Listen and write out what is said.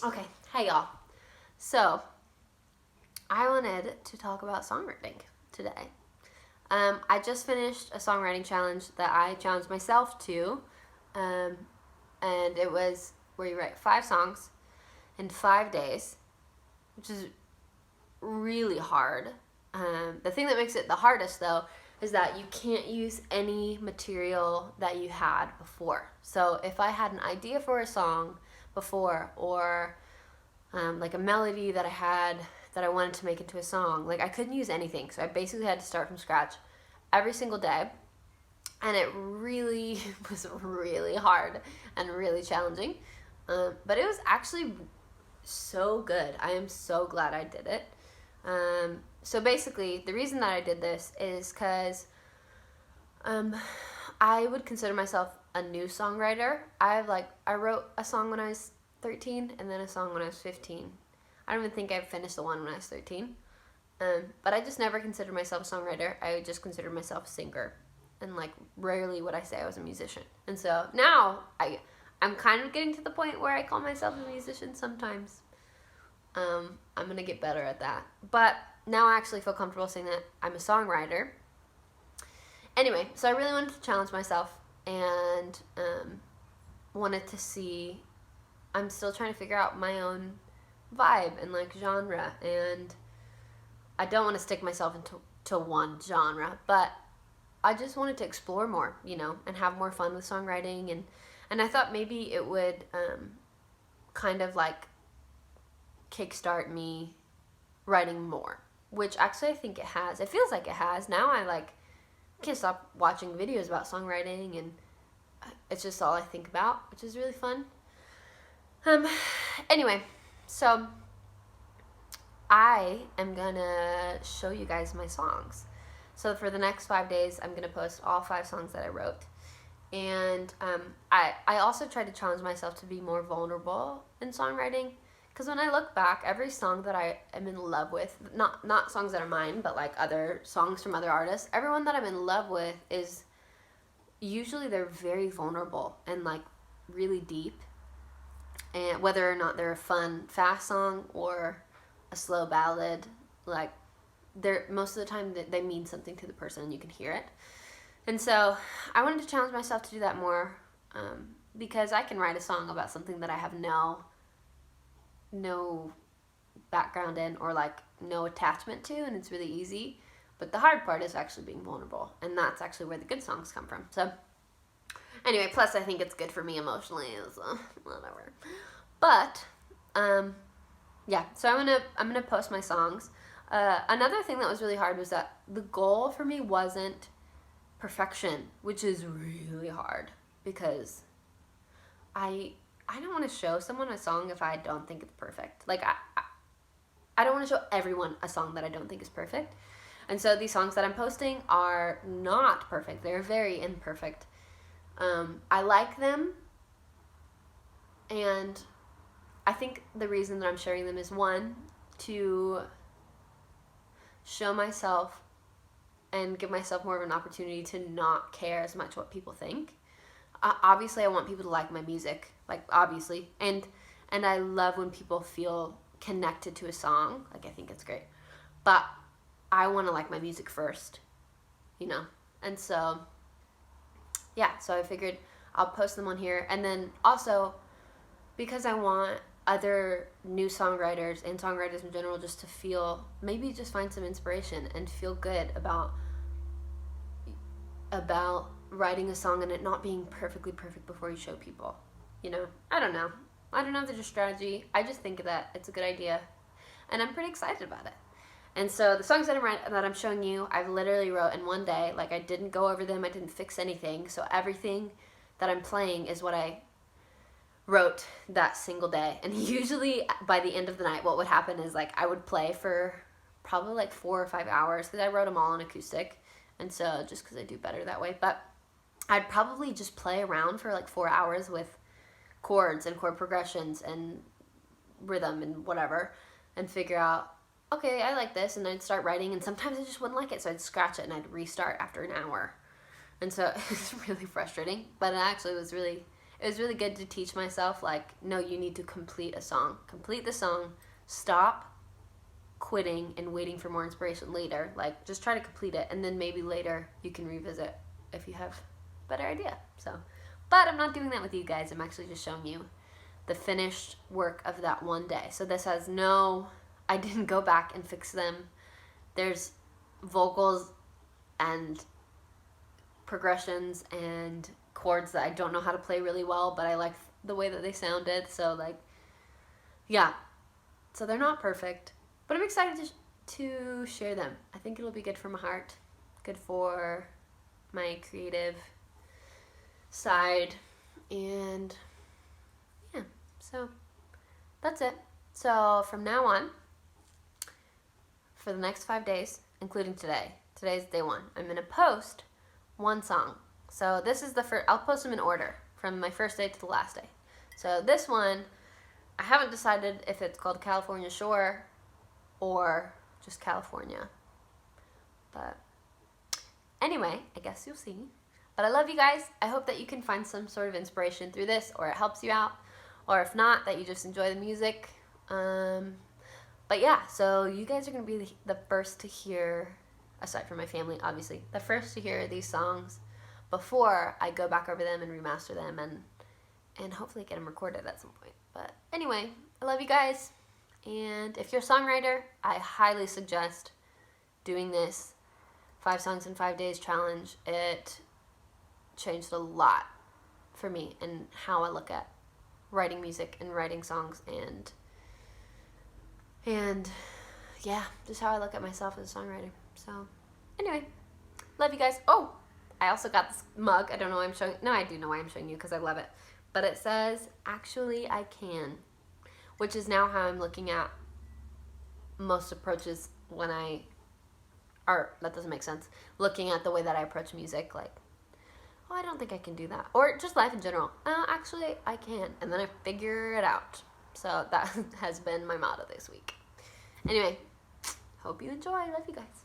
Okay, hey y'all. So, I wanted to talk about songwriting today. I just finished a songwriting challenge that I challenged myself to, um, and it was where you write 5 songs in 5 days, which is really hard. The thing that makes it the hardest, though, is that you can't use any material that you had before. So, if I had an idea for a song before, or like a melody that I had that I wanted to make into a song. Like I couldn't use anything, so I basically had to start from scratch every single day, and it really was really hard and really challenging. But it was actually so good. I am so glad I did it. So basically, the reason that I did this is because um, I would consider myself a new songwriter. I wrote a song when I was 13 and then a song when I was 15. I don't even think I finished the one when I was 13. But I just never considered myself a songwriter. I just considered myself a singer. And like rarely would I say I was a musician. And so now I'm kind of getting to the point where I call myself a musician sometimes. I'm gonna get better at that. But now I actually feel comfortable saying that I'm a songwriter. Anyway, so I really wanted to challenge myself and wanted to see. I'm still trying to figure out my own vibe and like genre, and I don't want to stick myself into one genre, but I just wanted to explore more, and have more fun with songwriting, and I thought maybe it would kind of like kickstart me writing more, which actually I think it has. It feels like it has. Now I like can't stop watching videos about songwriting, and it's just all I think about, which is really fun. Anyway, so I am gonna show you guys my songs. So for the next 5 days, I'm gonna post all 5 songs that I wrote. And I also tried to challenge myself to be more vulnerable in songwriting. Because when I look back, every song that I am in love with, not songs that are mine, but like other songs from other artists, everyone that I'm in love with is usually they're very vulnerable and like really deep. And whether or not they're a fun, fast song or a slow ballad, like they're most of the time they mean something to the person and you can hear it. And so I wanted to challenge myself to do that more, because I can write a song about something that I have no background in or like no attachment to, and it's really easy. But the hard part is actually being vulnerable, and that's actually where the good songs come from. So anyway, plus I think it's good for me emotionally, so whatever. But yeah, so I'm gonna post my songs. Another thing that was really hard was that the goal for me wasn't perfection, which is really hard because I don't want to show someone a song if I don't think it's perfect. Like I don't want to show everyone a song that I don't think is perfect. And so these songs that I'm posting are not perfect. They're very imperfect. I like them, and I think the reason that I'm sharing them is, one, to show myself and give myself more of an opportunity to not care as much what people think. Obviously, I want people to like my music, like obviously, and I love when people feel connected to a song. Like I think it's great, but I want to like my music first, and so yeah. So I figured I'll post them on here, and then also because I want other new songwriters and songwriters in general just to feel, maybe just find some inspiration and feel good about writing a song and it not being perfectly perfect before you show people. I don't know if there's a strategy. I just think that it's a good idea, and I'm pretty excited about it. And so the songs that I'm showing you, I've literally wrote in one day. Like I didn't go over them, I didn't fix anything, so everything that I'm playing is what I wrote that single day. And usually by the end of the night, what would happen is like I would play for probably like 4 or 5 hours, because I wrote them all on acoustic, and so just because I do better that way. But I'd probably just play around for like 4 hours with chords and chord progressions and rhythm and whatever, and figure out, okay, I like this, and I'd start writing, and sometimes I just wouldn't like it, so I'd scratch it and I'd restart after an hour. And so it was really frustrating, but it actually was really, it was really good to teach myself, like, no, you need to complete a song. Complete the song. Stop quitting and waiting for more inspiration later. Like, just try to complete it, and then maybe later you can revisit if you have a better idea. So, but I'm not doing that with you guys. I'm actually just showing you the finished work of that one day. So this has no, I didn't go back and fix them. There's vocals and progressions and chords that I don't know how to play really well, but I like the way that they sounded. So, like, yeah. So they're not perfect, but I'm excited to share them. I think it'll be good for my heart, good for my creative side, and yeah, so that's it. So from now on, for the next 5 days, including today, today's day 1, I'm going to post one song. So this is the first, I'll post them in order from my first day to the last day. So this one, I haven't decided if it's called California Shore or just California. But anyway, I guess you'll see. But I love you guys. I hope that you can find some sort of inspiration through this, or it helps you out. Or if not, that you just enjoy the music. But yeah, so you guys are going to be the first to hear, aside from my family, obviously, the first to hear these songs before I go back over them and remaster them and hopefully get them recorded at some point. But anyway, I love you guys. And if you're a songwriter, I highly suggest doing this 5 songs in 5 days challenge. It changed a lot for me and how I look at writing music and writing songs and yeah, just how I look at myself as a songwriter. So anyway, love you guys. Oh, I also got this mug. I don't know why I'm showing. No, I do know why I'm showing you, because I love it. But it says, "Actually, I can," which is now how I'm looking at most approaches when that doesn't make sense. Looking at the way that I approach music, like, oh, I don't think I can do that. Or just life in general. Actually, I can. And then I figure it out. So that has been my motto this week. Anyway, hope you enjoy. Love you guys.